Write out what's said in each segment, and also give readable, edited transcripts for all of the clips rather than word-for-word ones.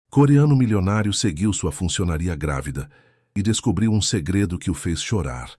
Coreano milionário seguiu sua funcionária grávida e descobriu um segredo que o fez chorar.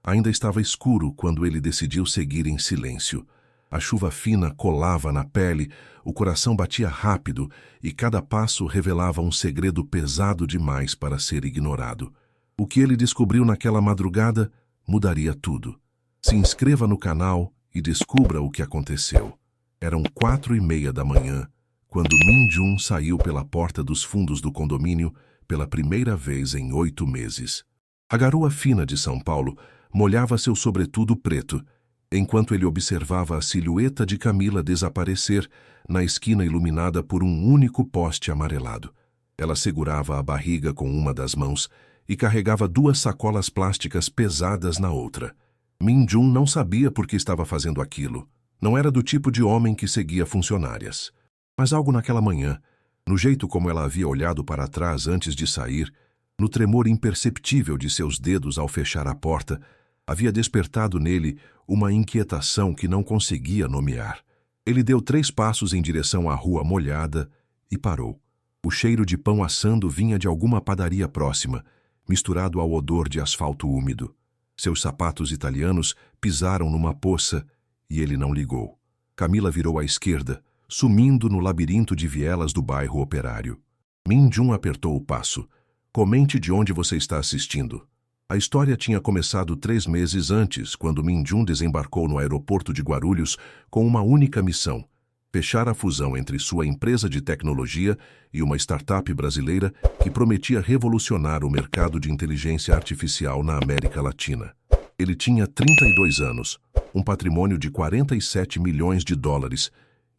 Ainda estava escuro quando ele decidiu seguir em silêncio. A chuva fina colava na pele, o coração batia rápido e cada passo revelava um segredo pesado demais para ser ignorado. O que ele descobriu naquela madrugada mudaria tudo. Se inscreva no canal e descubra o que aconteceu. Eram 4:30 da manhã, quando Min-jun saiu pela porta dos fundos do condomínio pela primeira vez em 8 meses. A garoa fina de São Paulo molhava seu sobretudo preto, enquanto ele observava a silhueta de Camila desaparecer na esquina iluminada por um único poste amarelado. Ela segurava a barriga com uma das mãos e carregava 2 sacolas plásticas pesadas na outra. Min-jun não sabia por que estava fazendo aquilo. Não era do tipo de homem que seguia funcionárias. Mas algo naquela manhã, no jeito como ela havia olhado para trás antes de sair, no tremor imperceptível de seus dedos ao fechar a porta, havia despertado nele uma inquietação que não conseguia nomear. Ele deu 3 passos em direção à rua molhada e parou. O cheiro de pão assando vinha de alguma padaria próxima, misturado ao odor de asfalto úmido. Seus sapatos italianos pisaram numa poça e ele não ligou. Camila virou à esquerda, sumindo no labirinto de vielas do bairro operário. Min-jun apertou o passo. Comente de onde você está assistindo. A história tinha começado 3 meses antes, quando Min-jun desembarcou no aeroporto de Guarulhos com uma única missão: fechar a fusão entre sua empresa de tecnologia e uma startup brasileira que prometia revolucionar o mercado de inteligência artificial na América Latina. Ele tinha 32 anos, um patrimônio de 47 milhões de dólares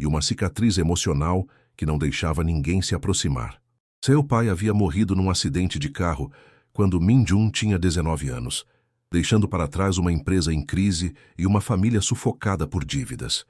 e uma cicatriz emocional que não deixava ninguém se aproximar. Seu pai havia morrido num acidente de carro quando Min-jun tinha 19 anos, deixando para trás uma empresa em crise e uma família sufocada por dívidas.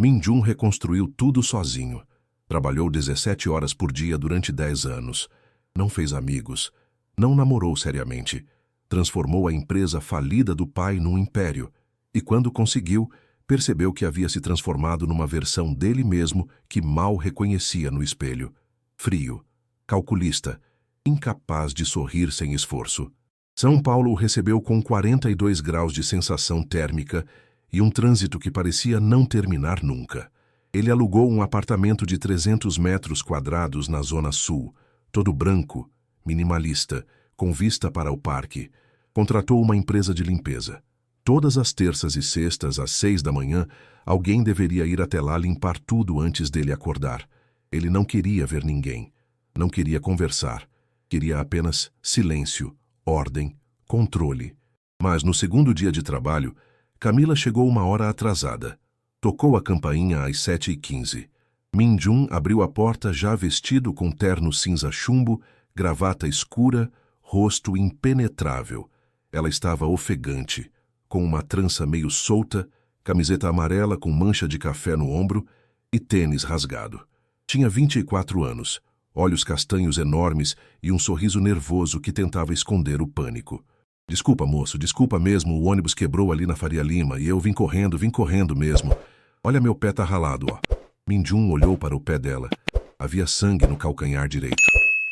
Min-jun reconstruiu tudo sozinho. Trabalhou 17 horas por dia durante 10 anos. Não fez amigos. Não namorou seriamente. Transformou a empresa falida do pai num império. E quando conseguiu, percebeu que havia se transformado numa versão dele mesmo que mal reconhecia no espelho. Frio, calculista, incapaz de sorrir sem esforço. São Paulo o recebeu com 42 graus de sensação térmica e um trânsito que parecia não terminar nunca. Ele alugou um apartamento de 300 metros quadrados na Zona Sul, todo branco, minimalista, com vista para o parque. Contratou uma empresa de limpeza. Todas as terças e sextas, às 6 da manhã, alguém deveria ir até lá limpar tudo antes dele acordar. Ele não queria ver ninguém. Não queria conversar. Queria apenas silêncio, ordem, controle. Mas no segundo dia de trabalho, Camila chegou 1 hora atrasada. Tocou a campainha às 7h15. Min-jun abriu a porta já vestido com terno cinza chumbo, gravata escura, rosto impenetrável. Ela estava ofegante, com uma trança meio solta, camiseta amarela com mancha de café no ombro e tênis rasgado. Tinha 24 anos, olhos castanhos enormes e um sorriso nervoso que tentava esconder o pânico. Desculpa, moço, desculpa mesmo, o ônibus quebrou ali na Faria Lima e eu vim correndo mesmo. Olha, meu pé tá ralado, ó. Min-jun olhou para o pé dela. Havia sangue no calcanhar direito.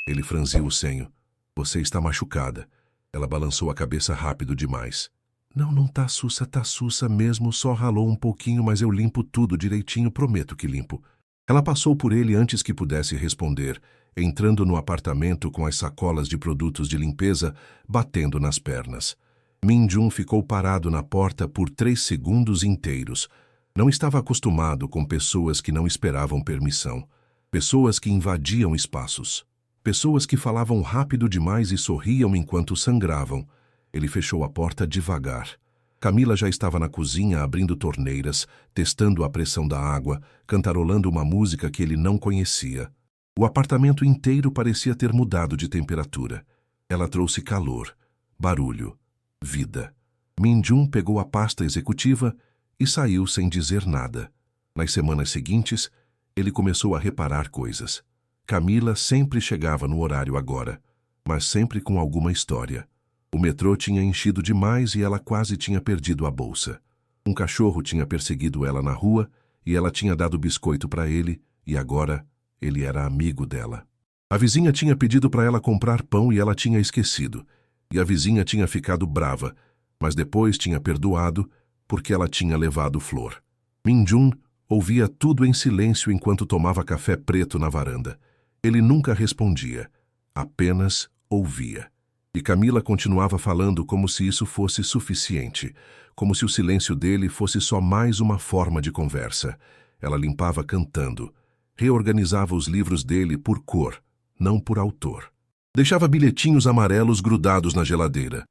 Ele franziu o senho. Você está machucada. Ela balançou a cabeça rápido demais. Não tá sussa mesmo, só ralou um pouquinho, mas eu limpo tudo direitinho, prometo que limpo. Ela passou por ele antes que pudesse responder, entrando no apartamento com as sacolas de produtos de limpeza batendo nas pernas. Min-jun ficou parado na porta por 3 segundos inteiros. Não estava acostumado com pessoas que não esperavam permissão, pessoas que invadiam espaços, pessoas que falavam rápido demais e sorriam enquanto sangravam. Ele fechou a porta devagar. Camila já estava na cozinha abrindo torneiras, testando a pressão da água, cantarolando uma música que ele não conhecia. O apartamento inteiro parecia ter mudado de temperatura. Ela trouxe calor, barulho, vida. Min-jun pegou a pasta executiva e saiu sem dizer nada. Nas semanas seguintes, ele começou a reparar coisas. Camila sempre chegava no horário agora, mas sempre com alguma história. O metrô tinha enchido demais e ela quase tinha perdido a bolsa. Um cachorro tinha perseguido ela na rua e ela tinha dado biscoito para ele e agora ele era amigo dela. A vizinha tinha pedido para ela comprar pão e ela tinha esquecido. E a vizinha tinha ficado brava, mas depois tinha perdoado porque ela tinha levado flor. Min-jun ouvia tudo em silêncio enquanto tomava café preto na varanda. Ele nunca respondia, apenas ouvia. E Camila continuava falando como se isso fosse suficiente, como se o silêncio dele fosse só mais uma forma de conversa. Ela limpava cantando, reorganizava os livros dele por cor, não por autor. Deixava bilhetinhos amarelos grudados na geladeira.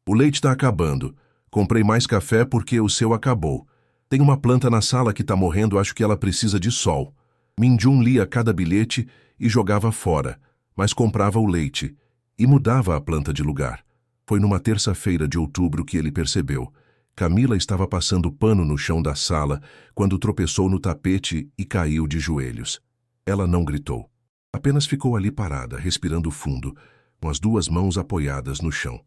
O leite está acabando. Comprei mais café porque o seu acabou. Tem uma planta na sala que está morrendo, acho que ela precisa de sol. Min-jun lia cada bilhete e jogava fora, mas comprava o leite e mudava a planta de lugar. Foi numa terça-feira de outubro que ele percebeu. Camila estava passando pano no chão da sala quando tropeçou no tapete e caiu de joelhos. Ela não gritou. Apenas ficou ali parada, respirando fundo, com as duas mãos apoiadas no chão.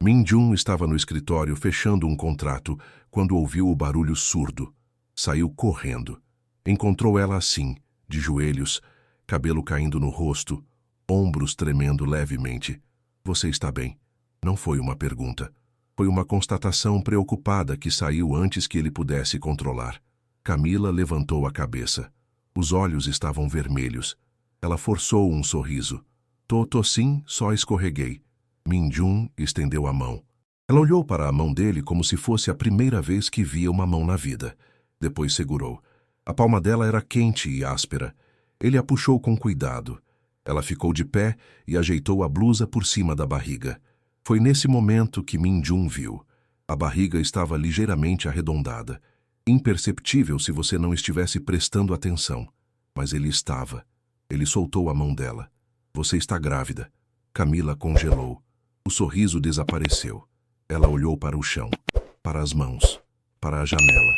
Min-jun estava no escritório fechando um contrato quando ouviu o barulho surdo. Saiu correndo. Encontrou ela assim, de joelhos, cabelo caindo no rosto, ombros tremendo levemente. Você está bem? Não foi uma pergunta. Foi uma constatação preocupada que saiu antes que ele pudesse controlar. Camila levantou a cabeça. Os olhos estavam vermelhos. Ela forçou um sorriso. Tô sim, só escorreguei. Min-jun estendeu a mão. Ela olhou para a mão dele como se fosse a primeira vez que via uma mão na vida. Depois segurou. A palma dela era quente e áspera. Ele a puxou com cuidado. Ela ficou de pé e ajeitou a blusa por cima da barriga. Foi nesse momento que Min-jun viu. A barriga estava ligeiramente arredondada. Imperceptível se você não estivesse prestando atenção. Mas ele estava. Ele soltou a mão dela. Você está grávida. Camila congelou. O sorriso desapareceu. Ela olhou para o chão, para as mãos, para a janela,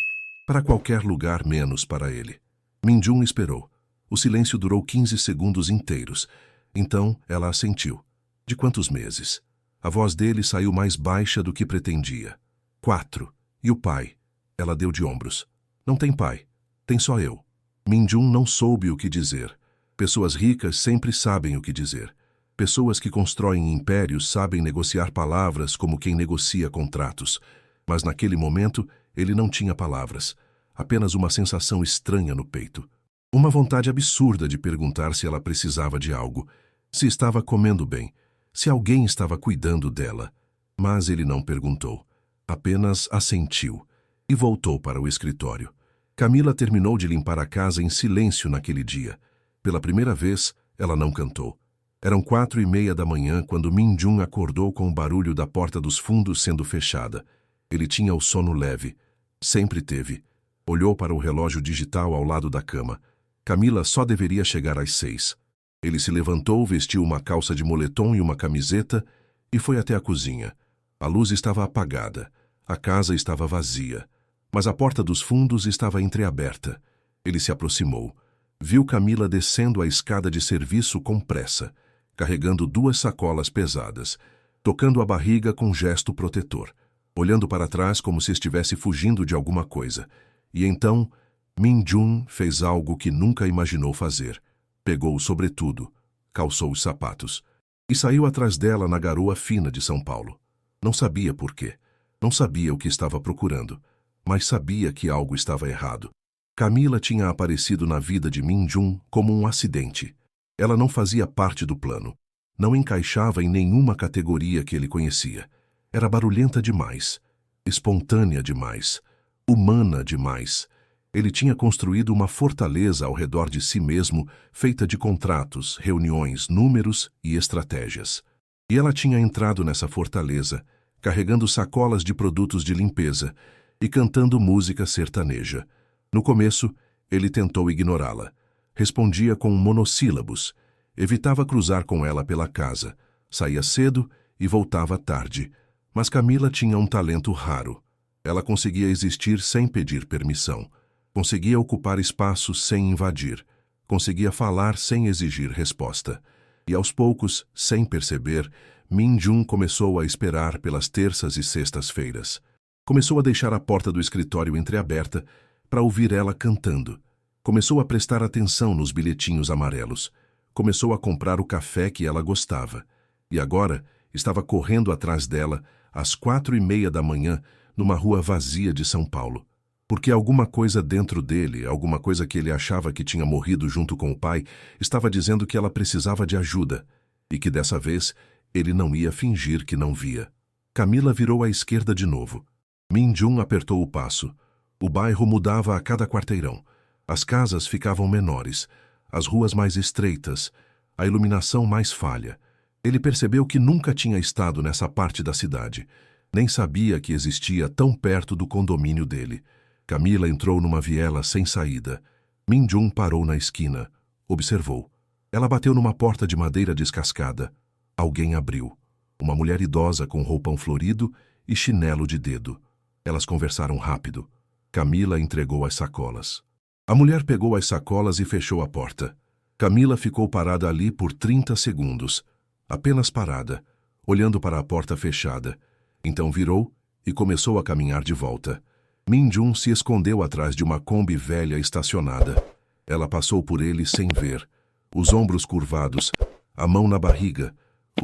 para qualquer lugar menos para ele. Min-jun esperou. O silêncio durou 15 segundos inteiros. Então ela assentiu. De quantos meses? A voz dele saiu mais baixa do que pretendia. 4. E o pai? Ela deu de ombros. Não tem pai. Tem só eu. Min-jun não soube o que dizer. Pessoas ricas sempre sabem o que dizer. Pessoas que constroem impérios sabem negociar palavras como quem negocia contratos. Mas naquele momento, ele não tinha palavras. Apenas uma sensação estranha no peito. Uma vontade absurda de perguntar se ela precisava de algo, se estava comendo bem, se alguém estava cuidando dela. Mas ele não perguntou. Apenas assentiu e voltou para o escritório. Camila terminou de limpar a casa em silêncio naquele dia. Pela primeira vez, ela não cantou. Eram 4:30 da manhã quando Min-jun acordou com o barulho da porta dos fundos sendo fechada. Ele tinha o sono leve. Sempre teve. Olhou para o relógio digital ao lado da cama. Camila só deveria chegar às 6. Ele se levantou, vestiu uma calça de moletom e uma camiseta e foi até a cozinha. A luz estava apagada. A casa estava vazia. Mas a porta dos fundos estava entreaberta. Ele se aproximou. Viu Camila descendo a escada de serviço com pressa, carregando 2 sacolas pesadas, tocando a barriga com gesto protetor, olhando para trás como se estivesse fugindo de alguma coisa. E então, Min-jun fez algo que nunca imaginou fazer. Pegou o sobretudo, calçou os sapatos e saiu atrás dela na garoa fina de São Paulo. Não sabia por quê. Não sabia o que estava procurando, mas sabia que algo estava errado. Camila tinha aparecido na vida de Min-jun como um acidente. Ela não fazia parte do plano. Não encaixava em nenhuma categoria que ele conhecia. Era barulhenta demais, espontânea demais, humana demais. Ele tinha construído uma fortaleza ao redor de si mesmo, feita de contratos, reuniões, números e estratégias. E ela tinha entrado nessa fortaleza, carregando sacolas de produtos de limpeza e cantando música sertaneja. No começo, ele tentou ignorá-la. Respondia com monossílabos. Evitava cruzar com ela pela casa. Saía cedo e voltava tarde. Mas Camila tinha um talento raro. Ela conseguia existir sem pedir permissão. Conseguia ocupar espaço sem invadir. Conseguia falar sem exigir resposta. E aos poucos, sem perceber, Min-jun começou a esperar pelas terças e sextas-feiras. Começou a deixar a porta do escritório entreaberta para ouvir ela cantando. Começou a prestar atenção nos bilhetinhos amarelos. Começou a comprar o café que ela gostava. E agora estava correndo atrás dela, às 4:30 da manhã, numa rua vazia de São Paulo. Porque alguma coisa dentro dele, alguma coisa que ele achava que tinha morrido junto com o pai, estava dizendo que ela precisava de ajuda, e que dessa vez ele não ia fingir que não via. Camila virou à esquerda de novo. Min-jun apertou o passo. O bairro mudava a cada quarteirão. As casas ficavam menores, as ruas mais estreitas, a iluminação mais falha. Ele percebeu que nunca tinha estado nessa parte da cidade, nem sabia que existia tão perto do condomínio dele. Camila entrou numa viela sem saída. Min-jun parou na esquina. Observou. Ela bateu numa porta de madeira descascada. Alguém abriu. Uma mulher idosa com roupão florido e chinelo de dedo. Elas conversaram rápido. Camila entregou as sacolas. A mulher pegou as sacolas e fechou a porta. Camila ficou parada ali por 30 segundos. Apenas parada, olhando para a porta fechada. Então virou e começou a caminhar de volta. Min-jun se escondeu atrás de uma Kombi velha estacionada. Ela passou por ele sem ver. Os ombros curvados, a mão na barriga,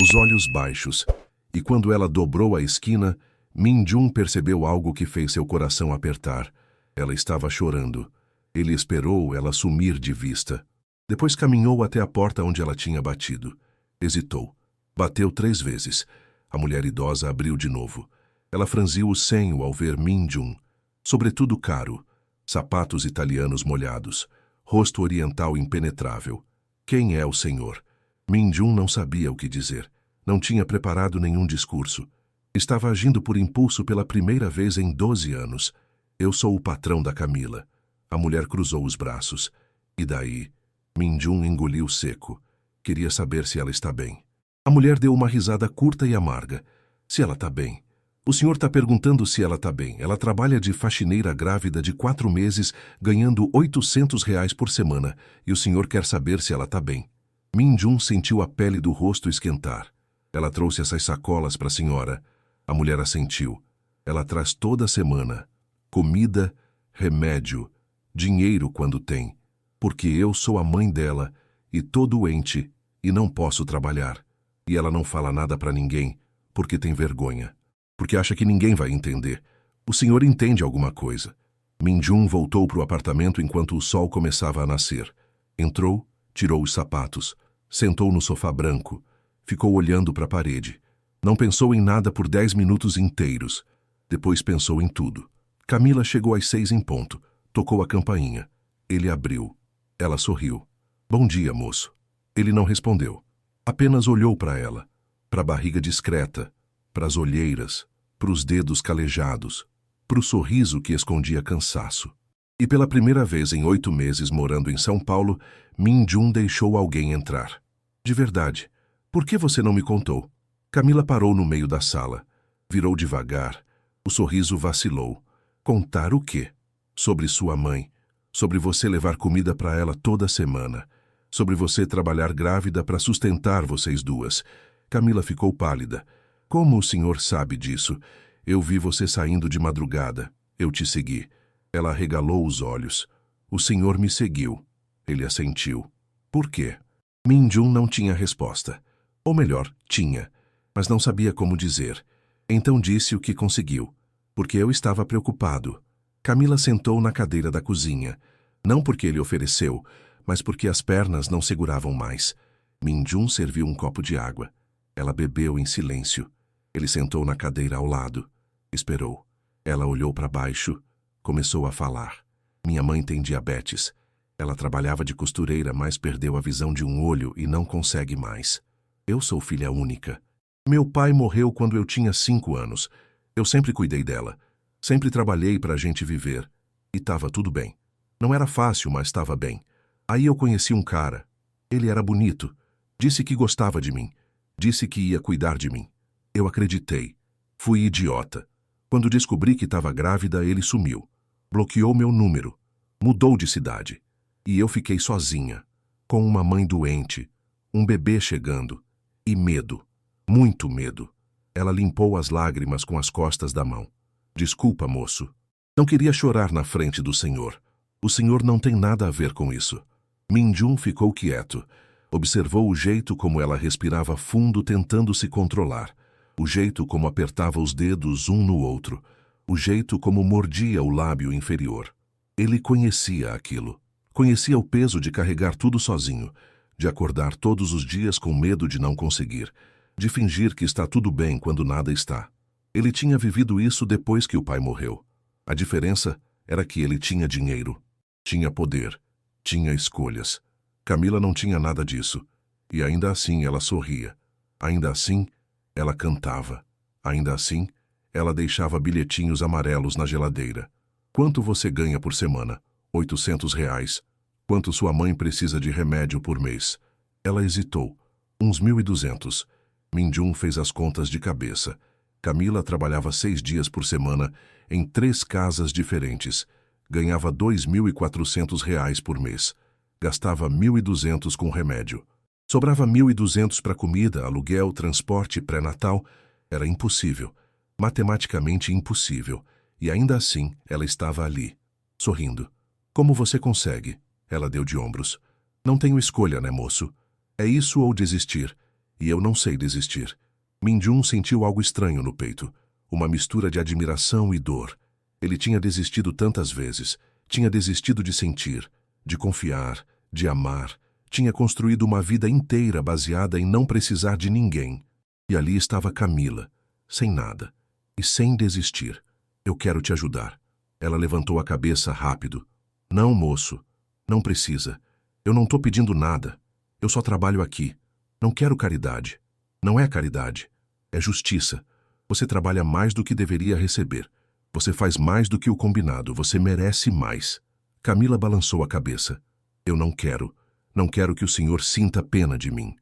os olhos baixos. E quando ela dobrou a esquina, Min-jun percebeu algo que fez seu coração apertar. Ela estava chorando. Ele esperou ela sumir de vista. Depois caminhou até a porta onde ela tinha batido. Hesitou. Bateu 3 vezes. A mulher idosa abriu de novo. Ela franziu o senho ao ver Min-jun. Sobretudo caro. Sapatos italianos molhados. Rosto oriental impenetrável. Quem é o senhor? Min-jun não sabia o que dizer. Não tinha preparado nenhum discurso. Estava agindo por impulso pela primeira vez em 12 anos. Eu sou o patrão da Camila. A mulher cruzou os braços. E daí? Min-jun engoliu seco. Queria saber se ela está bem. A mulher deu uma risada curta e amarga. Se ela está bem. O senhor está perguntando se ela está bem. Ela trabalha de faxineira grávida de 4 meses, ganhando R$ 800 por semana. E o senhor quer saber se ela está bem. Min-jun sentiu a pele do rosto esquentar. Ela trouxe essas sacolas para a senhora. A mulher assentiu. Ela traz toda semana. Comida, remédio, dinheiro quando tem. Porque eu sou a mãe dela e tô doente e não posso trabalhar. E ela não fala nada para ninguém porque tem vergonha. Porque acha que ninguém vai entender. O senhor entende alguma coisa. Min-jun voltou para o apartamento enquanto o sol começava a nascer. Entrou, tirou os sapatos, sentou no sofá branco, ficou olhando para a parede. Não pensou em nada por 10 minutos inteiros. Depois pensou em tudo. Camila chegou às 6 em ponto. Tocou a campainha. Ele abriu. Ela sorriu. Bom dia, moço. Ele não respondeu. Apenas olhou para ela, para a barriga discreta, para as olheiras, para os dedos calejados, para o sorriso que escondia cansaço. E pela primeira vez em 8 meses morando em São Paulo, Min-jun deixou alguém entrar. De verdade. Por que você não me contou? Camila parou no meio da sala. Virou devagar. O sorriso vacilou. Contar o quê? Sobre sua mãe. Sobre você levar comida para ela toda semana. Sobre você trabalhar grávida para sustentar vocês duas. Camila ficou pálida. Como o senhor sabe disso? Eu vi você saindo de madrugada. Eu te segui. Ela arregalou os olhos. O senhor me seguiu. Ele assentiu. Por quê? Min-jun não tinha resposta. Ou melhor, tinha, mas não sabia como dizer. Então disse o que conseguiu. Porque eu estava preocupado. Camila sentou na cadeira da cozinha. Não porque ele ofereceu, mas porque as pernas não seguravam mais. Min-jun serviu um copo de água. Ela bebeu em silêncio. Ele sentou na cadeira ao lado. Esperou. Ela olhou para baixo. Começou a falar. Minha mãe tem diabetes. Ela trabalhava de costureira, mas perdeu a visão de um olho e não consegue mais. Eu sou filha única. Meu pai morreu quando eu tinha 5 anos. Eu sempre cuidei dela. Sempre trabalhei para a gente viver. E estava tudo bem. Não era fácil, mas estava bem. Aí eu conheci um cara. Ele era bonito. Disse que gostava de mim. Disse que ia cuidar de mim. Eu acreditei. Fui idiota. Quando descobri que estava grávida, ele sumiu. Bloqueou meu número. Mudou de cidade. E eu fiquei sozinha. Com uma mãe doente. Um bebê chegando. E medo. Muito medo. Ela limpou as lágrimas com as costas da mão. Desculpa, moço. Não queria chorar na frente do senhor. O senhor não tem nada a ver com isso. Min-jun ficou quieto. Observou o jeito como ela respirava fundo tentando se controlar, o jeito como apertava os dedos um no outro, o jeito como mordia o lábio inferior. Ele conhecia aquilo. Conhecia o peso de carregar tudo sozinho, de acordar todos os dias com medo de não conseguir, de fingir que está tudo bem quando nada está. Ele tinha vivido isso depois que o pai morreu. A diferença era que ele tinha dinheiro, tinha poder, tinha escolhas. Camila não tinha nada disso, e ainda assim ela sorria. Ainda assim, ela cantava. Ainda assim, ela deixava bilhetinhos amarelos na geladeira. Quanto você ganha por semana? R$ 800. Quanto sua mãe precisa de remédio por mês? Ela hesitou. Uns 1.200. Minjum fez as contas de cabeça. Camila trabalhava 6 dias por semana em 3 casas diferentes. Ganhava R$ 2.400 por mês. Gastava 1.200 com remédio. Sobrava 1.200 para comida, aluguel, transporte e pré-natal. Era impossível. Matematicamente impossível. E ainda assim, ela estava ali, sorrindo. Como você consegue? Ela deu de ombros. Não tenho escolha, né, moço? É isso ou desistir. E eu não sei desistir. Minjum sentiu algo estranho no peito. Uma mistura de admiração e dor. Ele tinha desistido tantas vezes. Tinha desistido de sentir, de confiar, de amar. Tinha construído uma vida inteira baseada em não precisar de ninguém. E ali estava Camila, sem nada. E sem desistir. Eu quero te ajudar. Ela levantou a cabeça rápido. Não, moço. Não precisa. Eu não estou pedindo nada. Eu só trabalho aqui. Não quero caridade. Não é caridade. É justiça. Você trabalha mais do que deveria receber. Você faz mais do que o combinado. Você merece mais. Camila balançou a cabeça. Eu não quero. Não quero que o senhor sinta pena de mim.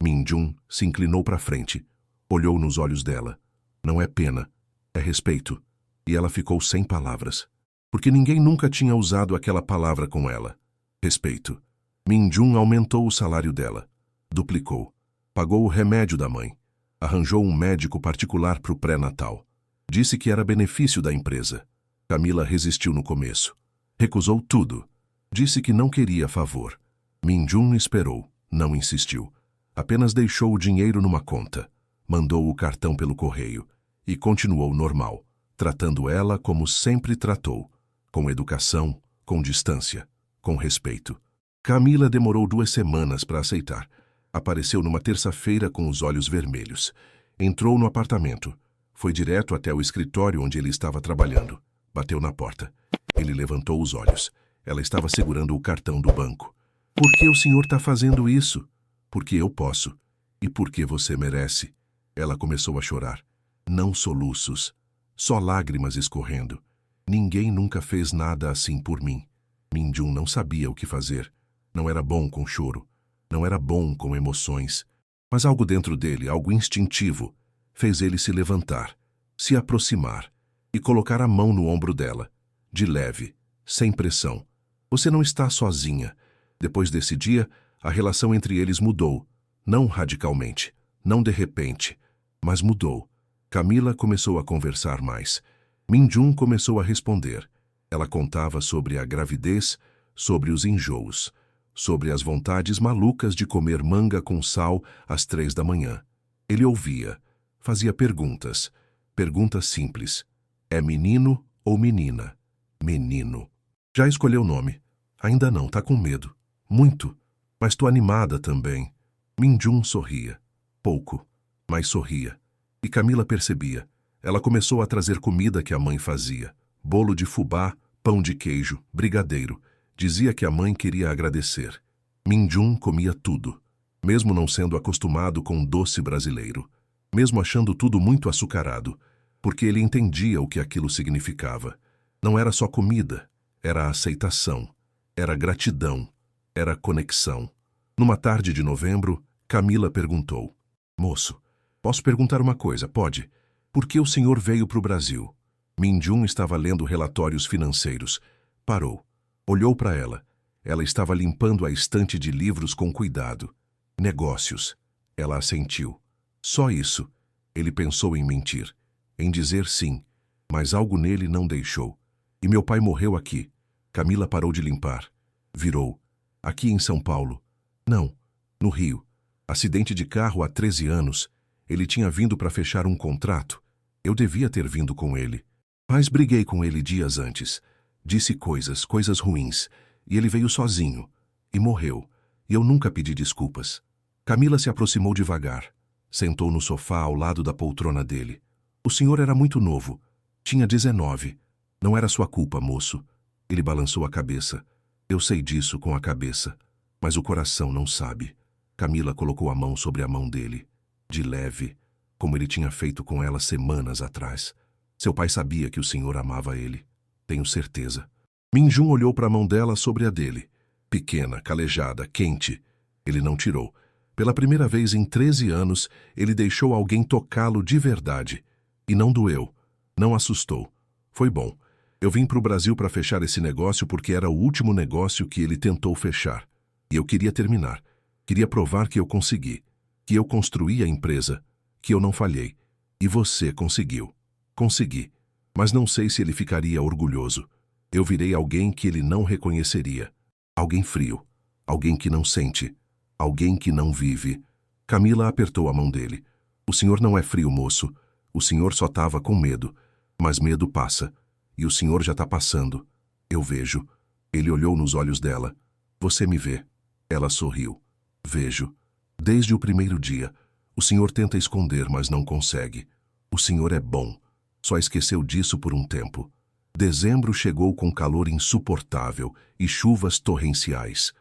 Minjum se inclinou para frente. Olhou nos olhos dela. Não é pena. É respeito. E ela ficou sem palavras. Porque ninguém nunca tinha usado aquela palavra com ela. Respeito. Minjum aumentou o salário dela. Duplicou. Pagou o remédio da mãe. Arranjou um médico particular para o pré-natal. Disse que era benefício da empresa. Camila resistiu no começo. Recusou tudo. Disse que não queria favor. Minjum esperou. Não insistiu. Apenas deixou o dinheiro numa conta. Mandou o cartão pelo correio. E continuou normal, tratando ela como sempre tratou. Com educação, com distância, com respeito. Camila demorou 2 semanas para aceitar. Apareceu numa terça-feira com os olhos vermelhos. Entrou no apartamento. Foi direto até o escritório onde ele estava trabalhando. Bateu na porta. Ele levantou os olhos. Ela estava segurando o cartão do banco. Por que o senhor está fazendo isso? Porque eu posso. E porque você merece. Ela começou a chorar. Não soluços. Só lágrimas escorrendo. Ninguém nunca fez nada assim por mim. Minjum não sabia o que fazer. Não era bom com choro. Não era bom com emoções. Mas algo dentro dele, algo instintivo, fez ele se levantar, se aproximar e colocar a mão no ombro dela, de leve, sem pressão. Você não está sozinha. Depois desse dia, a relação entre eles mudou. Não radicalmente, não de repente, mas mudou. Camila começou a conversar mais. Minjum começou a responder. Ela contava sobre a gravidez, sobre os enjoos, sobre as vontades malucas de comer manga com sal às 3 da manhã. Ele ouvia, fazia perguntas, perguntas simples. É menino ou menina? Menino. Já escolheu o nome? Ainda não, tá com medo. Muito. Mas tô animada também. Minjum sorria. Pouco, mas sorria. E Camila percebia. Ela começou a trazer comida que a mãe fazia. Bolo de fubá, pão de queijo, brigadeiro. Dizia que a mãe queria agradecer. Minjum comia tudo, mesmo não sendo acostumado com doce brasileiro. Mesmo achando tudo muito açucarado, porque ele entendia o que aquilo significava. Não era só comida, era aceitação, era gratidão, era conexão. Numa tarde de novembro, Camila perguntou. Moço, posso perguntar uma coisa, pode? Por que o senhor veio para o Brasil? Minjum estava lendo relatórios financeiros. Parou. Olhou para ela. Ela estava limpando a estante de livros com cuidado. Negócios. Ela assentiu. Só isso. Ele pensou em mentir, em dizer sim, mas algo nele não deixou. E meu pai morreu aqui. Camila parou de limpar. Virou. Aqui em São Paulo. Não. No Rio. Acidente de carro há 13 anos. Ele tinha vindo para fechar um contrato. Eu devia ter vindo com ele. Mas briguei com ele dias antes. Disse coisas ruins. E ele veio sozinho. E morreu. E eu nunca pedi desculpas. Camila se aproximou devagar. Sentou no sofá ao lado da poltrona dele. O senhor era muito novo. Tinha 19. Não era sua culpa, moço. Ele balançou a cabeça. Eu sei disso com a cabeça. Mas o coração não sabe. Camila colocou a mão sobre a mão dele. De leve, como ele tinha feito com ela semanas atrás. Seu pai sabia que o senhor amava ele. Tenho certeza. Minjum olhou para a mão dela sobre a dele. Pequena, calejada, quente. Ele não tirou. Pela primeira vez em 13 anos, ele deixou alguém tocá-lo de verdade. E não doeu. Não assustou. Foi bom. Eu vim para o Brasil para fechar esse negócio porque era o último negócio que ele tentou fechar. E eu queria terminar. Queria provar que eu consegui. Que eu construí a empresa. Que eu não falhei. E você conseguiu. Consegui. Mas não sei se ele ficaria orgulhoso. Eu virei alguém que ele não reconheceria. Alguém frio. Alguém que não sente. Alguém que não vive. Camila apertou a mão dele. O senhor não é frio, moço. O senhor só estava com medo. Mas medo passa. E o senhor já está passando. Eu vejo. Ele olhou nos olhos dela. Você me vê. Ela sorriu. Vejo. Desde o primeiro dia. O senhor tenta esconder, mas não consegue. O senhor é bom. Só esqueceu disso por um tempo. Dezembro chegou com calor insuportável e chuvas torrenciais.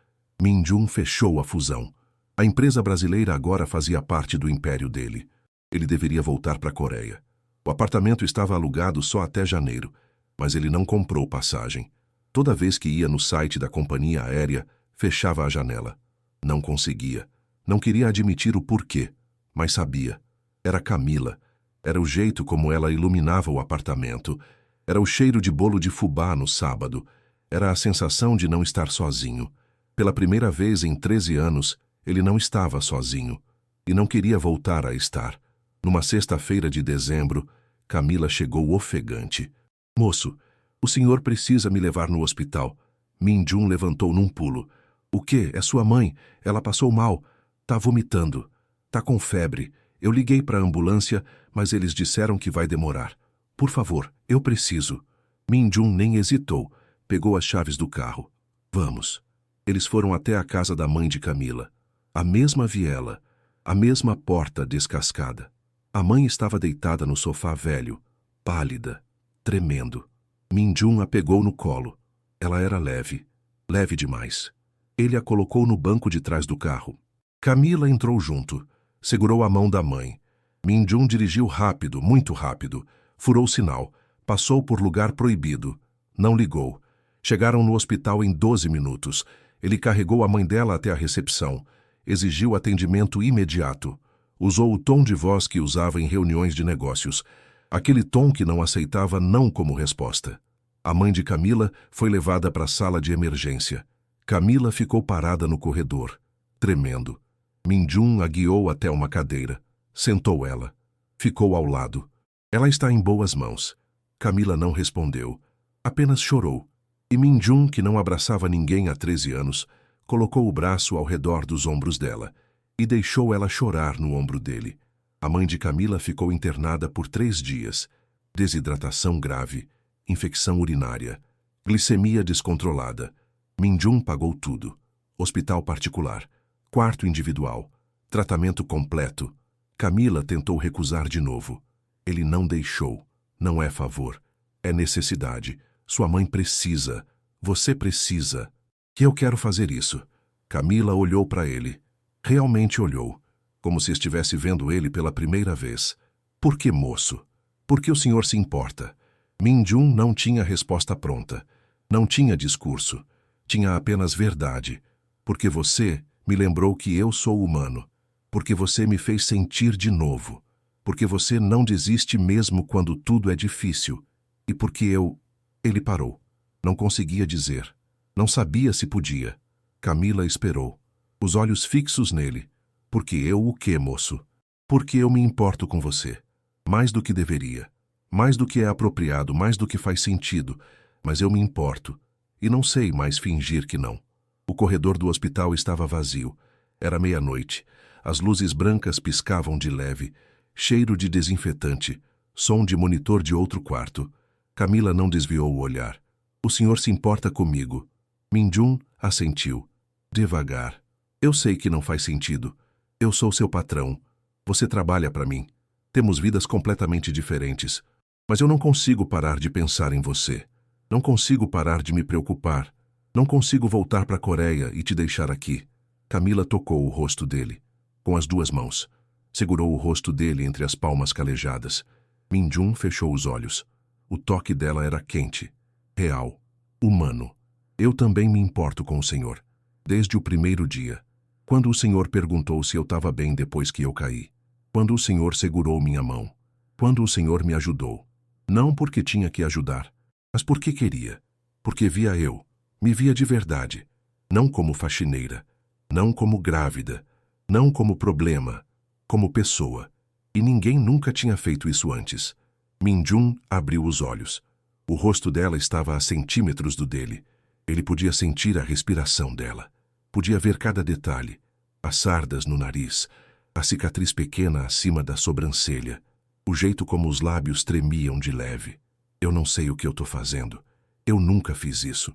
Minjum fechou a fusão. A empresa brasileira agora fazia parte do império dele. Ele deveria voltar para a Coreia. O apartamento estava alugado só até janeiro, mas ele não comprou passagem. Toda vez que ia no site da companhia aérea, fechava a janela. Não conseguia. Não queria admitir o porquê, mas sabia. Era Camila. Era o jeito como ela iluminava o apartamento. Era o cheiro de bolo de fubá no sábado. Era a sensação de não estar sozinho. Pela primeira vez em 13 anos, ele não estava sozinho. E não queria voltar a estar. Numa sexta-feira de dezembro, Camila chegou ofegante. Moço, o senhor precisa me levar no hospital. Minjum levantou num pulo. O quê? É sua mãe? Ela passou mal. Tá vomitando. Tá com febre. Eu liguei para a ambulância, mas eles disseram que vai demorar. Por favor, eu preciso. Minjum nem hesitou. Pegou as chaves do carro. Vamos. Eles foram até a casa da mãe de Camila. A mesma viela. A mesma porta descascada. A mãe estava deitada no sofá velho, pálida, tremendo. Minjum a pegou no colo. Ela era leve. Leve demais. Ele a colocou no banco de trás do carro. Camila entrou junto. Segurou a mão da mãe. Minjum dirigiu rápido, muito rápido. Furou o sinal. Passou por lugar proibido. Não ligou. Chegaram no hospital em 12 minutos. Ele carregou a mãe dela até a recepção. Exigiu atendimento imediato. Usou o tom de voz que usava em reuniões de negócios. Aquele tom que não aceitava não como resposta. A mãe de Camila foi levada para a sala de emergência. Camila ficou parada no corredor, tremendo. Minjum a guiou até uma cadeira. Sentou ela. Ficou ao lado. Ela está em boas mãos. Camila não respondeu. Apenas chorou. E Minjum, que não abraçava ninguém há 13 anos, colocou o braço ao redor dos ombros dela e deixou ela chorar no ombro dele. A mãe de Camila ficou internada por 3 dias. Desidratação grave, infecção urinária, glicemia descontrolada. Minjum pagou tudo. Hospital particular, quarto individual, tratamento completo. Camila tentou recusar de novo. Ele não deixou. Não é favor. É necessidade. Sua mãe precisa. Você precisa. Que eu quero fazer isso. Camila olhou para ele. Realmente olhou. Como se estivesse vendo ele pela primeira vez. Por que, moço? Por que o senhor se importa? Minjum não tinha resposta pronta. Não tinha discurso. Tinha apenas verdade. Porque você me lembrou que eu sou humano. Porque você me fez sentir de novo. Porque você não desiste mesmo quando tudo é difícil. E porque eu... Ele parou. Não conseguia dizer. Não sabia se podia. Camila esperou. Os olhos fixos nele. Porque eu o quê, moço? Porque eu me importo com você. Mais do que deveria. Mais do que é apropriado, mais do que faz sentido. Mas eu me importo. E não sei mais fingir que não. O corredor do hospital estava vazio. Era meia-noite. As luzes brancas piscavam de leve, cheiro de desinfetante, som de monitor de outro quarto. Camila não desviou o olhar. O senhor se importa comigo. Min-jun assentiu. Devagar. Eu sei que não faz sentido. Eu sou seu patrão. Você trabalha para mim. Temos vidas completamente diferentes. Mas eu não consigo parar de pensar em você. Não consigo parar de me preocupar. Não consigo voltar para a Coreia e te deixar aqui. Camila tocou o rosto dele, com as duas mãos. Segurou o rosto dele entre as palmas calejadas. Min-jun fechou os olhos. O toque dela era quente, real, humano. Eu também me importo com o senhor. Desde o primeiro dia. Quando o senhor perguntou se eu estava bem depois que eu caí. Quando o senhor segurou minha mão. Quando o senhor me ajudou. Não porque tinha que ajudar, mas porque queria. Porque via eu. Me via de verdade. Não como faxineira. Não como grávida. Não como problema. Como pessoa. E ninguém nunca tinha feito isso antes. Min-jun abriu os olhos. O rosto dela estava a centímetros do dele. Ele podia sentir a respiração dela. Podia ver cada detalhe. As sardas no nariz. A cicatriz pequena acima da sobrancelha. O jeito como os lábios tremiam de leve. Eu não sei o que eu estou fazendo. Eu nunca fiz isso.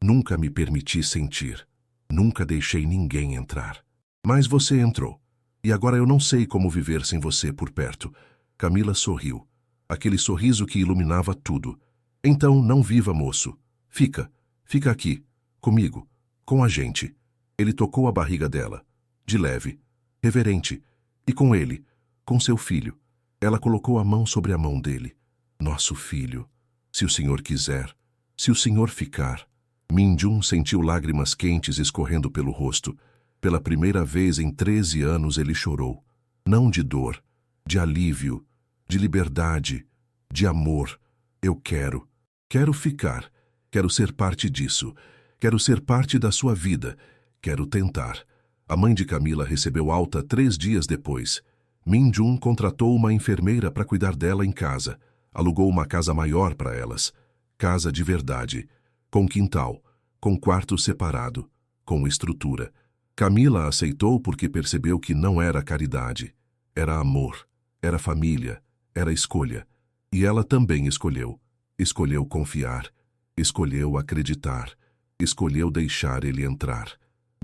Nunca me permiti sentir. Nunca deixei ninguém entrar. Mas você entrou. E agora eu não sei como viver sem você por perto. Camila sorriu. Aquele sorriso que iluminava tudo. Então não viva, moço. Fica aqui, comigo, com a gente. Ele tocou a barriga dela, de leve, reverente, e com ele, com seu filho. Ela colocou a mão sobre a mão dele. Nosso filho, se o senhor quiser, se o senhor ficar. Min-jun sentiu lágrimas quentes escorrendo pelo rosto. Pela primeira vez em 13 anos ele chorou. Não de dor, de alívio, de liberdade, de amor. Eu quero ficar. Quero ser parte disso. Quero ser parte da sua vida. Quero tentar. A mãe de Camila recebeu alta 3 dias depois. Min-jun contratou uma enfermeira para cuidar dela em casa. Alugou uma casa maior para elas. Casa de verdade. Com quintal. Com quarto separado. Com estrutura. Camila aceitou porque percebeu que não era caridade. Era amor. Era família. Era escolha. E ela também escolheu. Escolheu confiar. Escolheu acreditar. Escolheu deixar ele entrar.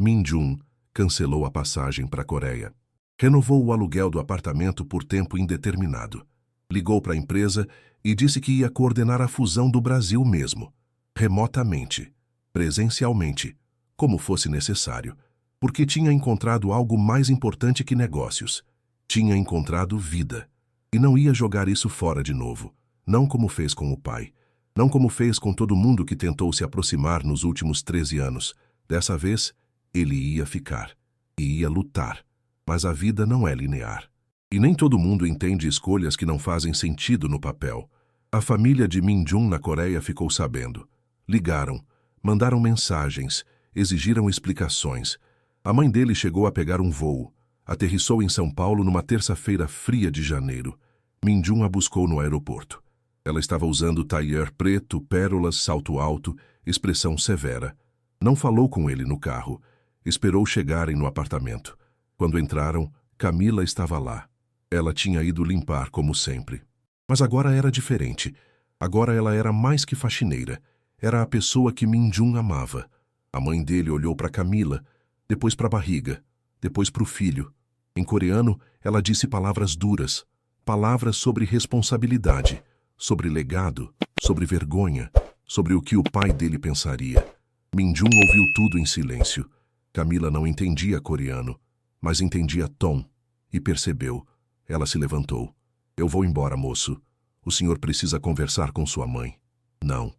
Min-jun cancelou a passagem para a Coreia. Renovou o aluguel do apartamento por tempo indeterminado. Ligou para a empresa e disse que ia coordenar a fusão do Brasil mesmo. Remotamente. Presencialmente. Como fosse necessário. Porque tinha encontrado algo mais importante que negócios. Tinha encontrado vida. E não ia jogar isso fora de novo. Não como fez com o pai. Não como fez com todo mundo que tentou se aproximar nos últimos 13 anos. Dessa vez, ele ia ficar. E ia lutar. Mas a vida não é linear. E nem todo mundo entende escolhas que não fazem sentido no papel. A família de Min-jun na Coreia ficou sabendo. Ligaram. Mandaram mensagens. Exigiram explicações. A mãe dele chegou a pegar um voo. Aterrissou em São Paulo numa terça-feira fria de janeiro. Min-jun a buscou no aeroporto. Ela estava usando tailleur preto, pérolas, salto alto, expressão severa. Não falou com ele no carro. Esperou chegarem no apartamento. Quando entraram, Camila estava lá. Ela tinha ido limpar, como sempre. Mas agora era diferente. Agora ela era mais que faxineira. Era a pessoa que Min-jun amava. A mãe dele olhou para Camila, depois para a barriga, depois para o filho. Em coreano, ela disse palavras duras. Palavras sobre responsabilidade, sobre legado, sobre vergonha, sobre o que o pai dele pensaria. Min-jun ouviu tudo em silêncio. Camila não entendia coreano, mas entendia tom, e percebeu. Ela se levantou. Eu vou embora, moço. O senhor precisa conversar com sua mãe. Não.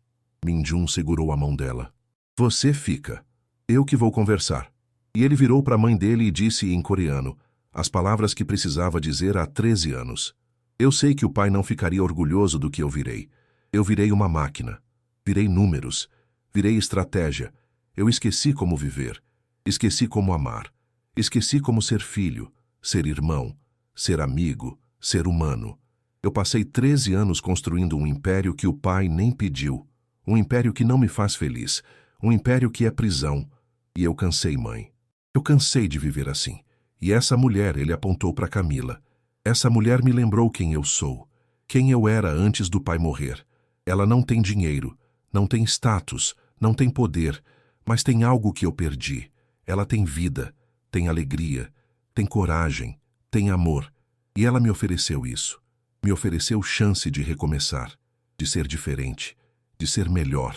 Min-jun segurou a mão dela. Você fica. Eu que vou conversar. E ele virou para a mãe dele e disse em coreano as palavras que precisava dizer há 13 anos. Eu sei que o pai não ficaria orgulhoso do que eu virei. Eu virei uma máquina. Virei números. Virei estratégia. Eu esqueci como viver. Esqueci como amar. Esqueci como ser filho, ser irmão, ser amigo, ser humano. Eu passei 13 anos construindo um império que o pai nem pediu. Um império que não me faz feliz. Um império que é prisão. E eu cansei, mãe. Eu cansei de viver assim. E essa mulher, ele apontou para Camila. Essa mulher me lembrou quem eu sou, quem eu era antes do pai morrer. Ela não tem dinheiro, não tem status, não tem poder, mas tem algo que eu perdi. Ela tem vida, tem alegria, tem coragem, tem amor. E ela me ofereceu isso. Me ofereceu chance de recomeçar, de ser diferente, de ser melhor.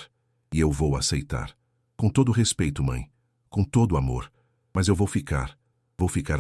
E eu vou aceitar. Com todo respeito, mãe, com todo amor. Mas eu vou ficar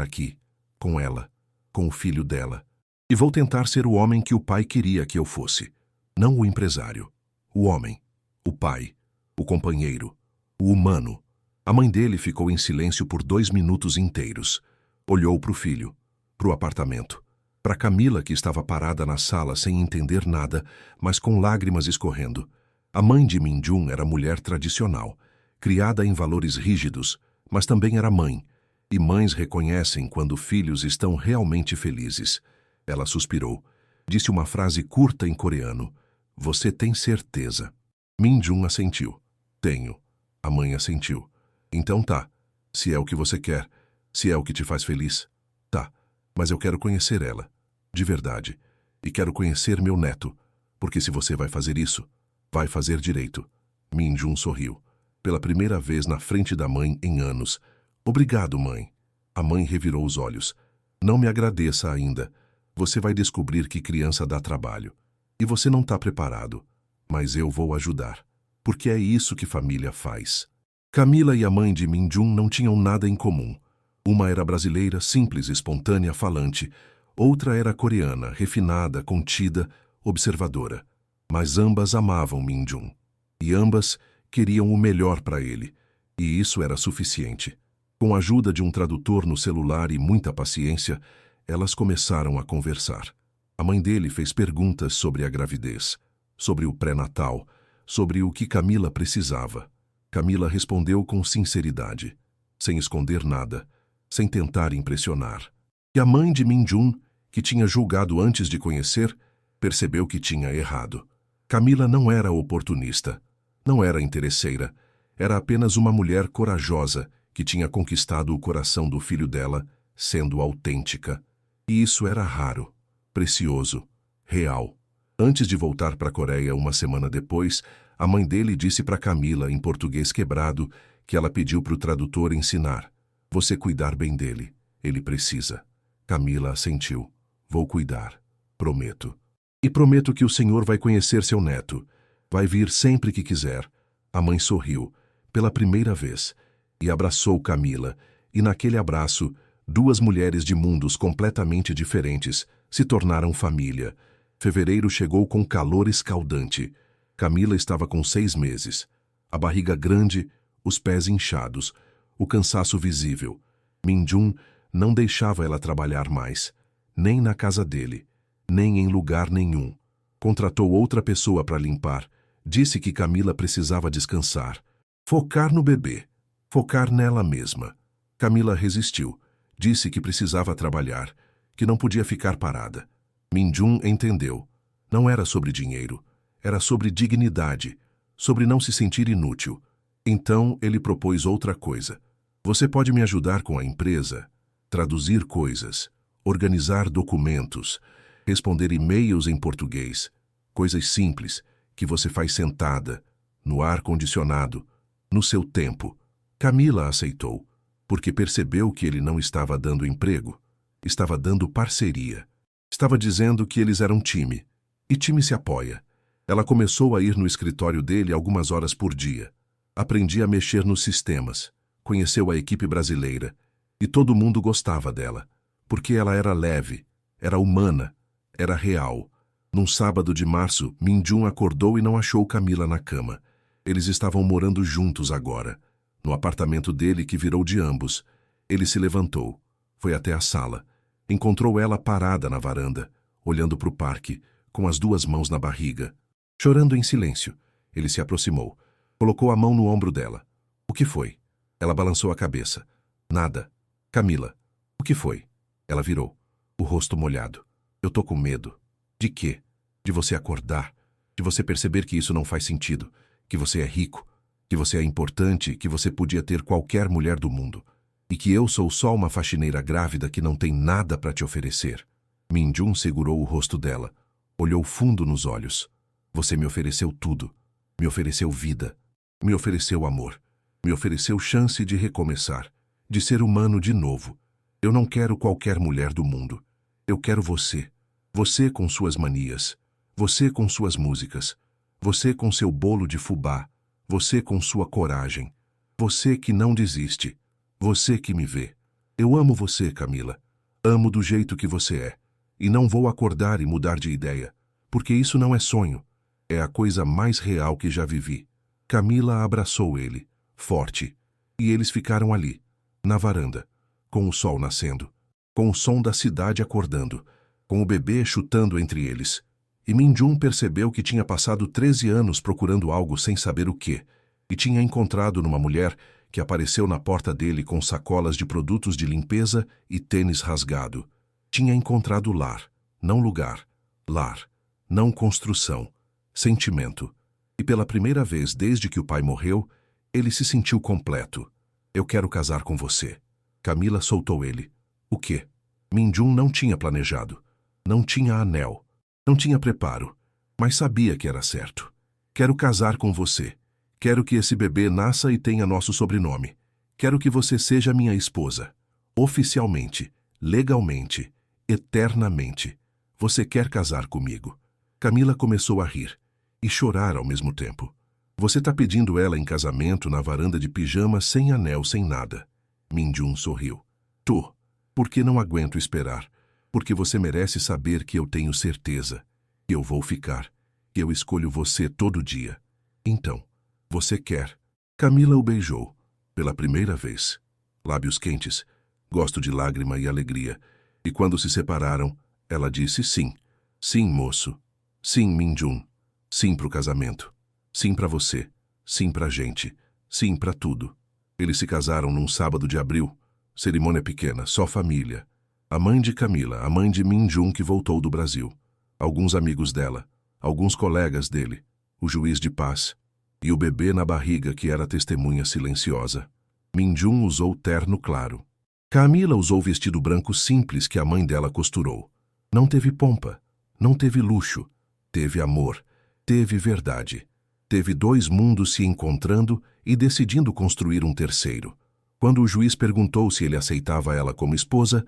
aqui, com ela, com o filho dela. E vou tentar ser o homem que o pai queria que eu fosse. Não o empresário. O homem, o pai, o companheiro, o humano. A mãe dele ficou em silêncio por 2 minutos inteiros. Olhou para o filho, para o apartamento, para Camila, que estava parada na sala sem entender nada, mas com lágrimas escorrendo. A mãe de Min-jun era mulher tradicional, criada em valores rígidos, mas também era mãe. E mães reconhecem quando filhos estão realmente felizes. Ela suspirou. Disse uma frase curta em coreano. Você tem certeza? Min-jun assentiu. Tenho. A mãe assentiu. Então tá. Se é o que você quer, se é o que te faz feliz, tá. Mas eu quero conhecer ela. De verdade. E quero conhecer meu neto. Porque se você vai fazer isso, vai fazer direito. Min-jun sorriu. Pela primeira vez na frente da mãe em anos. Obrigado, mãe. A mãe revirou os olhos. Não me agradeça ainda. Você vai descobrir que criança dá trabalho. E você não está preparado. Mas eu vou ajudar. Porque é isso que família faz. Camila e a mãe de Min-jun não tinham nada em comum. Uma era brasileira, simples, espontânea, falante. Outra era coreana, refinada, contida, observadora. Mas ambas amavam Min-jun. E ambas queriam o melhor para ele. E isso era suficiente. Com a ajuda de um tradutor no celular e muita paciência, elas começaram a conversar. A mãe dele fez perguntas sobre a gravidez, sobre o pré-natal, sobre o que Camila precisava. Camila respondeu com sinceridade, sem esconder nada, sem tentar impressionar. E a mãe de Min-jun, que tinha julgado antes de conhecer, percebeu que tinha errado. Camila não era oportunista, não era interesseira, era apenas uma mulher corajosa que tinha conquistado o coração do filho dela, sendo autêntica. E isso era raro, precioso, real. Antes de voltar para a Coreia uma semana depois, a mãe dele disse para Camila, em português quebrado, que ela pediu para o tradutor ensinar. Você cuidar bem dele, ele precisa. Camila assentiu. Vou cuidar, prometo. E prometo que o senhor vai conhecer seu neto. Vai vir sempre que quiser. A mãe sorriu, pela primeira vez, e abraçou Camila, e naquele abraço, 2 mulheres de mundos completamente diferentes se tornaram família. Fevereiro chegou com calor escaldante. Camila estava com 6 meses. A barriga grande, os pés inchados, o cansaço visível. Min-jun não deixava ela trabalhar mais, nem na casa dele, nem em lugar nenhum. Contratou outra pessoa para limpar. Disse que Camila precisava descansar. Focar no bebê. Focar nela mesma. Camila resistiu. Disse que precisava trabalhar, que não podia ficar parada. Min-jun entendeu. Não era sobre dinheiro. Era sobre dignidade, sobre não se sentir inútil. Então ele propôs outra coisa. Você pode me ajudar com a empresa? Traduzir coisas, organizar documentos, responder e-mails em português. Coisas simples, que você faz sentada, no ar-condicionado, no seu tempo. Camila aceitou, porque percebeu que ele não estava dando emprego, estava dando parceria. Estava dizendo que eles eram time, e time se apoia. Ela começou a ir no escritório dele algumas horas por dia. Aprendia a mexer nos sistemas, conheceu a equipe brasileira, e todo mundo gostava dela, porque ela era leve, era humana, era real. Num sábado de março, Min-jun acordou e não achou Camila na cama. Eles estavam morando juntos agora, no apartamento dele que virou de ambos. Ele se levantou, foi até a sala. Encontrou ela parada na varanda, olhando para o parque, com as 2 mãos na barriga, chorando em silêncio. Ele se aproximou, colocou a mão no ombro dela. O que foi? Ela balançou a cabeça. Nada. Camila, o que foi? Ela virou, o rosto molhado. Eu tô com medo. De quê? De você acordar, de você perceber que isso não faz sentido, que você é rico, que você é importante, que você podia ter qualquer mulher do mundo. E que eu sou só uma faxineira grávida que não tem nada para te oferecer. Min-jun segurou o rosto dela, olhou fundo nos olhos. Você me ofereceu tudo. Me ofereceu vida. Me ofereceu amor. Me ofereceu chance de recomeçar, de ser humano de novo. Eu não quero qualquer mulher do mundo. Eu quero você. Você com suas manias. Você com suas músicas. Você com seu bolo de fubá. Você com sua coragem. Você que não desiste. Você que me vê. Eu amo você, Camila. Amo do jeito que você é. E não vou acordar e mudar de ideia, porque isso não é sonho. É a coisa mais real que já vivi. Camila abraçou ele, forte, e eles ficaram ali, na varanda, com o sol nascendo, com o som da cidade acordando, com o bebê chutando entre eles. E Min-jun percebeu que tinha passado 13 anos procurando algo sem saber o quê, e tinha encontrado numa mulher que apareceu na porta dele com sacolas de produtos de limpeza e tênis rasgado. Tinha encontrado lar, não lugar, lar, não construção, sentimento. E pela primeira vez desde que o pai morreu, ele se sentiu completo. Eu quero casar com você. Camila soltou ele. O quê? Min-jun não tinha planejado. Não tinha anel. Não tinha preparo. Mas sabia que era certo. Quero casar com você. Quero que esse bebê nasça e tenha nosso sobrenome. Quero que você seja minha esposa. Oficialmente, legalmente, eternamente. Você quer casar comigo? Camila começou a rir e chorar ao mesmo tempo. Você tá pedindo ela em casamento na varanda de pijama sem anel, sem nada. Min-jun sorriu. Tô. Porque não aguento esperar. Porque você merece saber que eu tenho certeza. Que eu vou ficar. Que eu escolho você todo dia. Então, você quer? Camila o beijou. Pela primeira vez. Lábios quentes. Gosto de lágrima e alegria. E quando se separaram, ela disse sim. Sim, moço. Sim, Min-jun. Sim pro casamento. Sim pra você. Sim pra gente. Sim pra tudo. Eles se casaram num sábado de abril. Cerimônia pequena, só família. A mãe de Camila, a mãe de Min-jun que voltou do Brasil. Alguns amigos dela. Alguns colegas dele. O juiz de paz. E o bebê na barriga que era testemunha silenciosa. Min-jun usou terno claro. Camila usou vestido branco simples que a mãe dela costurou. Não teve pompa. Não teve luxo. Teve amor. Teve verdade. Teve dois mundos se encontrando e decidindo construir um terceiro. Quando o juiz perguntou se ele aceitava ela como esposa,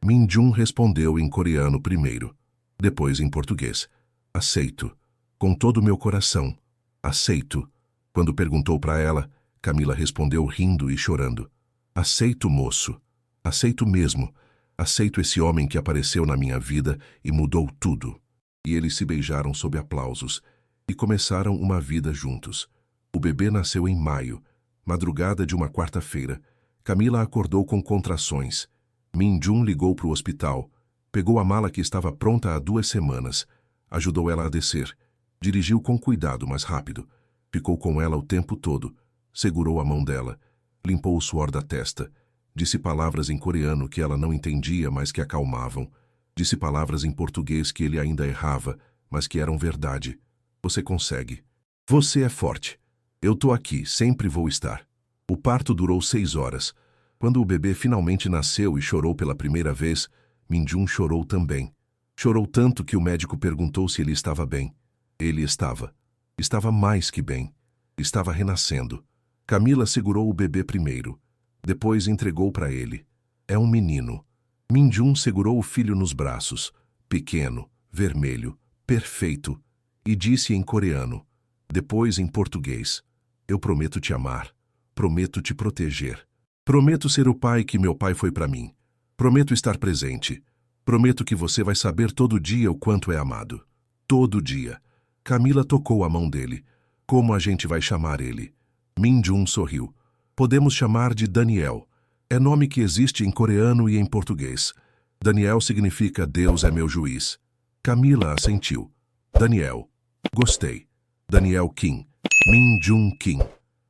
Min-jun respondeu em coreano primeiro, depois em português. Aceito. Com todo o meu coração. Aceito. Quando perguntou para ela, Camila respondeu rindo e chorando. Aceito, moço. Aceito mesmo. Aceito esse homem que apareceu na minha vida e mudou tudo. E eles se beijaram sob aplausos e começaram uma vida juntos. O bebê nasceu em maio, madrugada de uma quarta-feira. Camila acordou com contrações. Min-jun ligou para o hospital, pegou a mala que estava pronta há 2 semanas, ajudou ela a descer, dirigiu com cuidado, mas rápido, ficou com ela o tempo todo, segurou a mão dela, limpou o suor da testa, disse palavras em coreano que ela não entendia, mas que acalmavam, disse palavras em português que ele ainda errava, mas que eram verdade. Você consegue. Você é forte. Eu tô aqui, sempre vou estar. O parto durou 6 horas. Quando o bebê finalmente nasceu e chorou pela primeira vez, Min-jun chorou também. Chorou tanto que o médico perguntou se ele estava bem. Ele estava. Estava mais que bem. Estava renascendo. Camila segurou o bebê primeiro. Depois entregou para ele. É um menino. Min-jun segurou o filho nos braços. Pequeno, vermelho, perfeito. E disse em coreano. Depois em português. Eu prometo te amar. Prometo te proteger. Prometo ser o pai que meu pai foi para mim. Prometo estar presente. Prometo que você vai saber todo dia o quanto é amado. Todo dia. Camila tocou a mão dele. Como a gente vai chamar ele? Min-jun sorriu. Podemos chamar de Daniel. É nome que existe em coreano e em português. Daniel significa Deus é meu juiz. Camila assentiu. Daniel. Gostei. Daniel Kim. Min-jun Kim.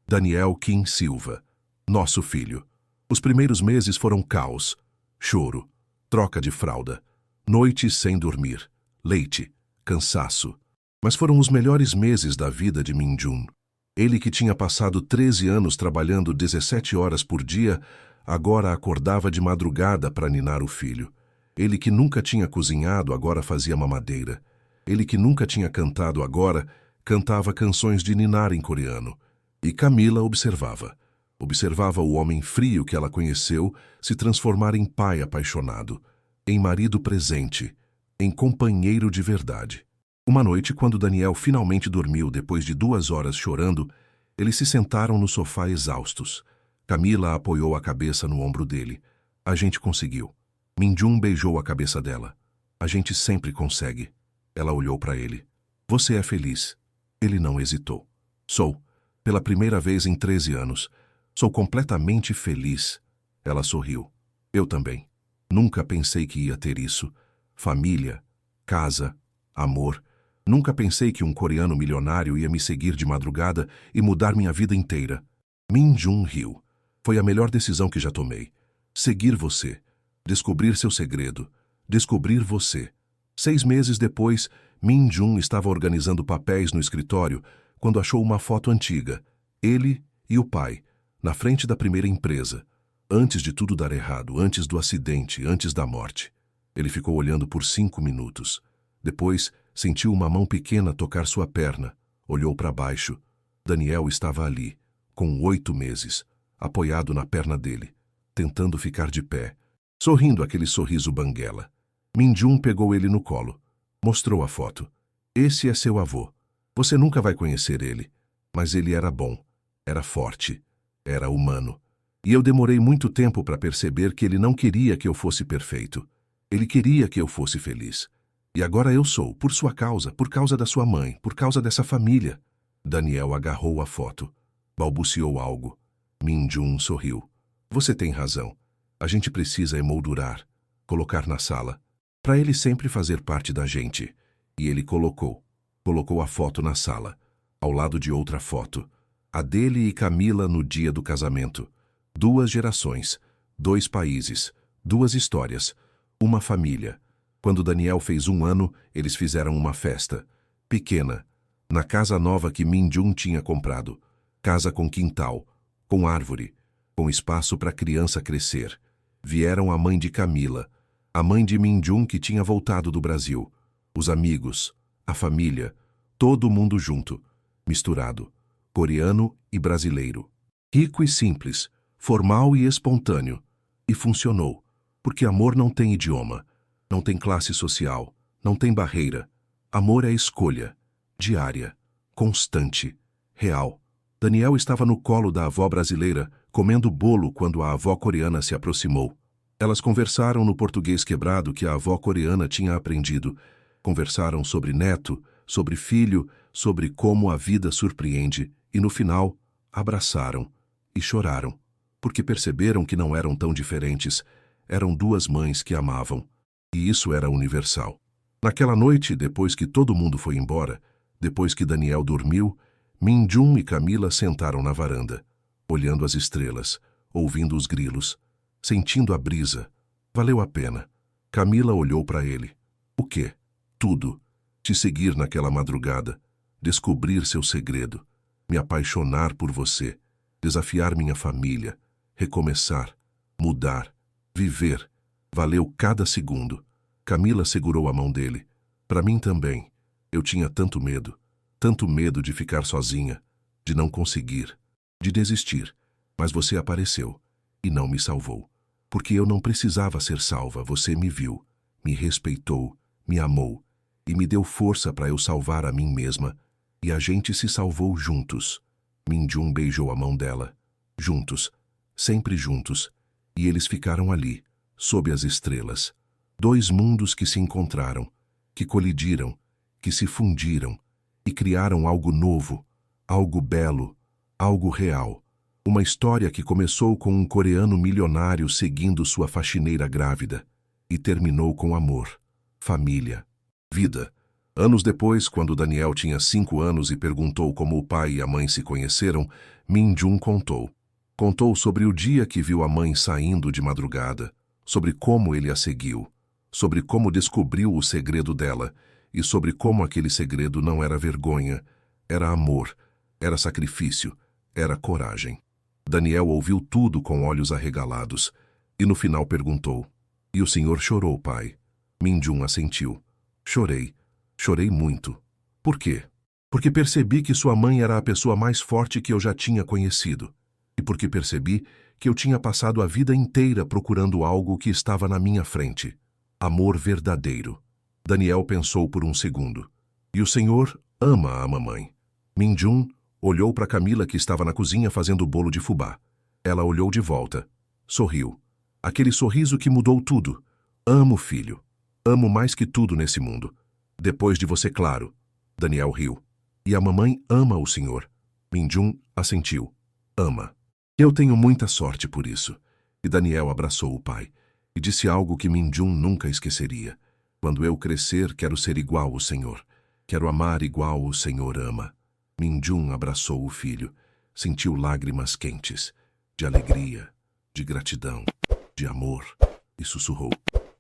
Daniel Kim Silva. Nosso filho. Os primeiros meses foram caos. Choro. Troca de fralda. Noites sem dormir. Leite. Cansaço. Mas foram os melhores meses da vida de Min-jun. Ele que tinha passado 13 anos trabalhando 17 horas por dia, agora acordava de madrugada para ninar o filho. Ele que nunca tinha cozinhado, agora fazia mamadeira. Ele que nunca tinha cantado, agora cantava canções de ninar em coreano. E Camila observava. Observava o homem frio que ela conheceu se transformar em pai apaixonado, em marido presente, em companheiro de verdade. Uma noite, quando Daniel finalmente dormiu depois de 2 horas chorando, eles se sentaram no sofá exaustos. Camila apoiou a cabeça no ombro dele. A gente conseguiu. Min-jun beijou a cabeça dela. A gente sempre consegue. Ela olhou para ele. Você é feliz? Ele não hesitou. Sou. Pela primeira vez em 13 anos. Sou completamente feliz. Ela sorriu. Eu também. Nunca pensei que ia ter isso. Família, casa, amor. Nunca pensei que um coreano milionário ia me seguir de madrugada e mudar minha vida inteira. Min-jun riu. Foi a melhor decisão que já tomei. Seguir você. Descobrir seu segredo. Descobrir você. 6 meses depois, Min-jun estava organizando papéis no escritório quando achou uma foto antiga. Ele e o pai, na frente da primeira empresa. Antes de tudo dar errado, antes do acidente, antes da morte. Ele ficou olhando por 5 minutos. Depois, sentiu uma mão pequena tocar sua perna. Olhou para baixo. Daniel estava ali, com 8 meses, apoiado na perna dele, tentando ficar de pé, sorrindo aquele sorriso banguela. Min-jun pegou ele no colo. Mostrou a foto. Esse é seu avô. Você nunca vai conhecer ele. Mas ele era bom. Era forte. Era humano. E eu demorei muito tempo para perceber que ele não queria que eu fosse perfeito. Ele queria que eu fosse feliz. E agora eu sou, por sua causa, por causa da sua mãe, por causa dessa família. Daniel agarrou a foto. Balbuciou algo. Min-jun sorriu. Você tem razão. A gente precisa emoldurar, colocar na sala, para ele sempre fazer parte da gente. E ele colocou a foto na sala, ao lado de outra foto. A dele e Camila no dia do casamento. 2 gerações, 2 países, 2 histórias, uma família. Quando Daniel fez 1 ano, eles fizeram uma festa. Pequena, na casa nova que Min-jun tinha comprado. Casa com quintal, com árvore, com espaço para a criança crescer. Vieram a mãe de Camila, a mãe de Min-jun que tinha voltado do Brasil, os amigos, a família, todo mundo junto, misturado, coreano e brasileiro. Rico e simples, formal e espontâneo. E funcionou, porque amor não tem idioma. Não tem classe social, não tem barreira. Amor é escolha, diária, constante, real. Daniel estava no colo da avó brasileira, comendo bolo quando a avó coreana se aproximou. Elas conversaram no português quebrado que a avó coreana tinha aprendido. Conversaram sobre neto, sobre filho, sobre como a vida surpreende e, no final, abraçaram e choraram, porque perceberam que não eram tão diferentes. Eram 2 mães que amavam. E isso era universal. Naquela noite, depois que todo mundo foi embora, depois que Daniel dormiu, Min-jun e Camila sentaram na varanda, olhando as estrelas, ouvindo os grilos, sentindo a brisa. Valeu a pena. Camila olhou para ele. O quê? Tudo. Te seguir naquela madrugada, descobrir seu segredo, me apaixonar por você, desafiar minha família, recomeçar, mudar, viver. Valeu cada segundo. Camila segurou a mão dele. Para mim também. Eu tinha tanto medo de ficar sozinha, de não conseguir, de desistir. Mas você apareceu e não me salvou. Porque eu não precisava ser salva, você me viu, me respeitou, me amou e me deu força para eu salvar a mim mesma. E a gente se salvou juntos. Min-jun beijou a mão dela. Juntos, sempre juntos. E eles ficaram ali, sob as estrelas. 2 mundos que se encontraram, que colidiram, que se fundiram e criaram algo novo, algo belo, algo real. Uma história que começou com um coreano milionário seguindo sua faxineira grávida e terminou com amor, família, vida. Anos depois, quando Daniel tinha 5 anos e perguntou como o pai e a mãe se conheceram, Min-jun contou. Contou sobre o dia que viu a mãe saindo de madrugada, sobre como ele a seguiu, sobre como descobriu o segredo dela e sobre como aquele segredo não era vergonha, era amor, era sacrifício, era coragem. Daniel ouviu tudo com olhos arregalados e no final perguntou: "E o senhor chorou, pai?" Mindjum assentiu. "Chorei. Chorei muito. Por quê? Porque percebi que sua mãe era a pessoa mais forte que eu já tinha conhecido. E porque percebi que eu tinha passado a vida inteira procurando algo que estava na minha frente. Amor verdadeiro." Daniel pensou por um segundo. "E o senhor ama a mamãe?" Mindjum olhou para Camila, que estava na cozinha fazendo bolo de fubá. Ela olhou de volta. Sorriu. Aquele sorriso que mudou tudo. "Amo, filho. Amo mais que tudo nesse mundo. Depois de você, claro." Daniel riu. "E a mamãe ama o senhor?" Mindjum assentiu. "Ama. Eu tenho muita sorte por isso." E Daniel abraçou o pai e disse algo que Mindjum nunca esqueceria. "Quando eu crescer, quero ser igual ao senhor. Quero amar igual o senhor ama." Mindjum abraçou o filho. Sentiu lágrimas quentes, de alegria, de gratidão, de amor, e sussurrou: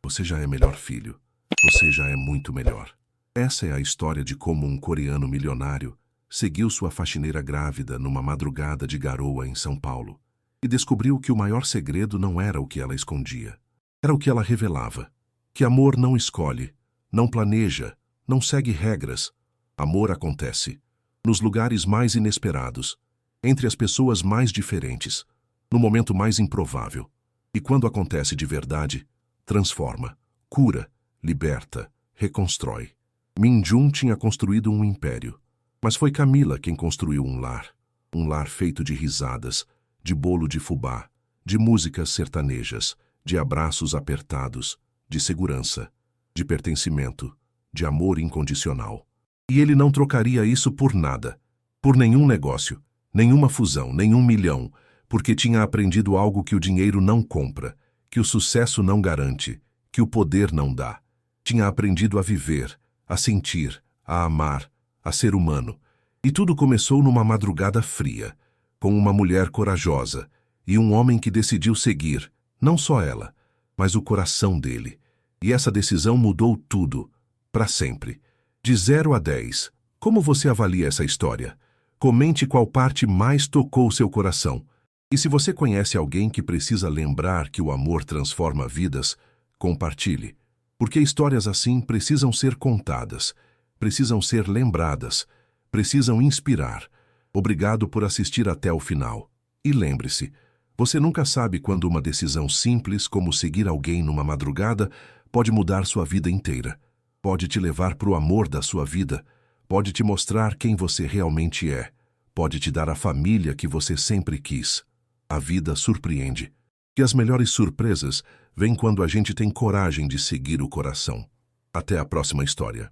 "Você já é melhor, filho. Você já é muito melhor." Essa é a história de como um coreano milionário seguiu sua faxineira grávida numa madrugada de garoa em São Paulo e descobriu que o maior segredo não era o que ela escondia. Era o que ela revelava. Que amor não escolhe, não planeja, não segue regras. Amor acontece nos lugares mais inesperados, entre as pessoas mais diferentes, no momento mais improvável. E quando acontece de verdade, transforma, cura, liberta, reconstrói. Mindjum tinha construído um império, mas foi Camila quem construiu um lar feito de risadas, de bolo de fubá, de músicas sertanejas, de abraços apertados, de segurança, de pertencimento, de amor incondicional. E ele não trocaria isso por nada, por nenhum negócio, nenhuma fusão, nenhum milhão, porque tinha aprendido algo que o dinheiro não compra, que o sucesso não garante, que o poder não dá. Tinha aprendido a viver, a sentir, a amar, a ser humano. E tudo começou numa madrugada fria, com uma mulher corajosa e um homem que decidiu seguir, não só ela, mas o coração dele. E essa decisão mudou tudo, para sempre. De 0 a 10, como você avalia essa história? Comente qual parte mais tocou seu coração. E se você conhece alguém que precisa lembrar que o amor transforma vidas, compartilhe. Porque histórias assim precisam ser contadas, precisam ser lembradas, precisam inspirar. Obrigado por assistir até o final. E lembre-se, você nunca sabe quando uma decisão simples como seguir alguém numa madrugada pode mudar sua vida inteira. Pode te levar para o amor da sua vida, pode te mostrar quem você realmente é, pode te dar a família que você sempre quis. A vida surpreende. E as melhores surpresas vêm quando a gente tem coragem de seguir o coração. Até a próxima história.